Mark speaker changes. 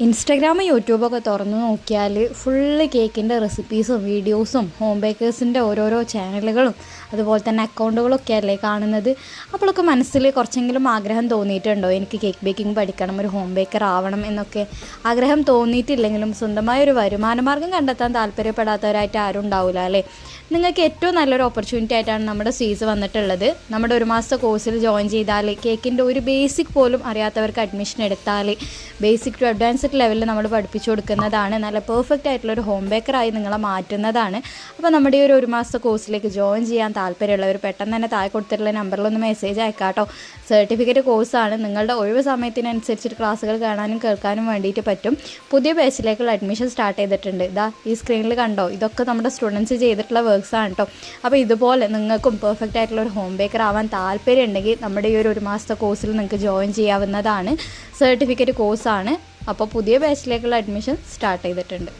Speaker 1: ഇൻസ്റ്റഗ്രാമും യൂട്യൂബൊക്കെ തുറന്നു നോക്കിയാൽ ഫുള്ള് കേക്കിൻ്റെ റെസിപ്പീസും വീഡിയോസും ഹോം ബേക്കേഴ്സിൻ്റെ ഓരോരോ ചാനലുകളും അതുപോലെ തന്നെ അക്കൗണ്ടുകളൊക്കെ അല്ലേ കാണുന്നത്. അപ്പോഴൊക്കെ മനസ്സിൽ കുറച്ചെങ്കിലും ആഗ്രഹം തോന്നിയിട്ടുണ്ടോ, എനിക്ക് കേക്ക് ബേക്കിംഗ് പഠിക്കണം, ഒരു ഹോം ബേക്കർ ആവണം എന്നൊക്കെ ആഗ്രഹം തോന്നിയിട്ടില്ലെങ്കിലും സ്വന്തമായ ഒരു വരുമാന മാർഗ്ഗം കണ്ടെത്താൻ താല്പര്യപ്പെടാത്തവരായിട്ട് ആരും ഉണ്ടാവില്ല അല്ലേ. നിങ്ങൾക്ക് ഏറ്റവും നല്ലൊരു ഓപ്പർച്യൂണിറ്റി ആയിട്ടാണ് നമ്മുടെ സ്വീസ് വന്നിട്ടുള്ളത്. നമ്മുടെ ഒരു മാസത്തെ കോഴ്സിൽ ജോയിൻ ചെയ്താൽ കേക്കിൻ്റെ ഒരു ബേസിക് പോലും അറിയാത്തവർക്ക് അഡ്മിഷൻ എടുത്താൽ ബേസിക് ടു അഡ്വാൻസ്ഡ് ലെവലിൽ നമ്മൾ പഠിപ്പിച്ചു കൊടുക്കുന്നതാണ്. നല്ല പെർഫെക്റ്റ് ആയിട്ടുള്ളൊരു ഹോം ബേക്കറായി നിങ്ങളെ മാറ്റുന്നതാണ്. അപ്പോൾ നമ്മുടെ ഈ ഒരു മാസത്തെ കോഴ്സിലേക്ക് ജോയിൻ ചെയ്യാൻ താല്പര്യമുള്ളവർ പെട്ടെന്ന് തന്നെ താഴെ കൊടുത്തിട്ടുള്ള നമ്പറിലൊന്ന് മെസ്സേജ് അയക്കാട്ടോ. സർട്ടിഫിക്കറ്റ് കോഴ്സാണ്. നിങ്ങളുടെ ഒഴിവ് സമയത്തിനനുസരിച്ചിട്ട് ക്ലാസ്സുകൾ കാണാനും കേൾക്കാനും വേണ്ടിയിട്ട് പറ്റും. പുതിയ ബാച്ചിലേക്കുള്ള അഡ്മിഷൻ സ്റ്റാർട്ട് ചെയ്തിട്ടുണ്ട്. ഇതാ ഈ സ്ക്രീനിൽ കണ്ടോ, ഇതൊക്കെ നമ്മുടെ സ്റ്റുഡൻസ് ചെയ്തിട്ടുള്ള വർക്ക്സ് ആണ് കേട്ടോ. അപ്പോൾ ഇതുപോലെ നിങ്ങൾക്കും പെർഫെക്റ്റ് ആയിട്ടുള്ള ഒരു ഹോം ബേക്കർ ആവാൻ താല്പര്യം ഉണ്ടെങ്കിൽ നമ്മുടെ ഈ ഒരു മാസത്തെ കോഴ്സിൽ നിങ്ങൾക്ക് ജോയിൻ ചെയ്യാവുന്നതാണ്. സർട്ടിഫിക്കറ്റ് കോഴ്സാണ്. അപ്പോൾ പുതിയ ബാച്ചിലേക്കുള്ള അഡ്മിഷൻ സ്റ്റാർട്ട് ചെയ്തിട്ടുണ്ട്.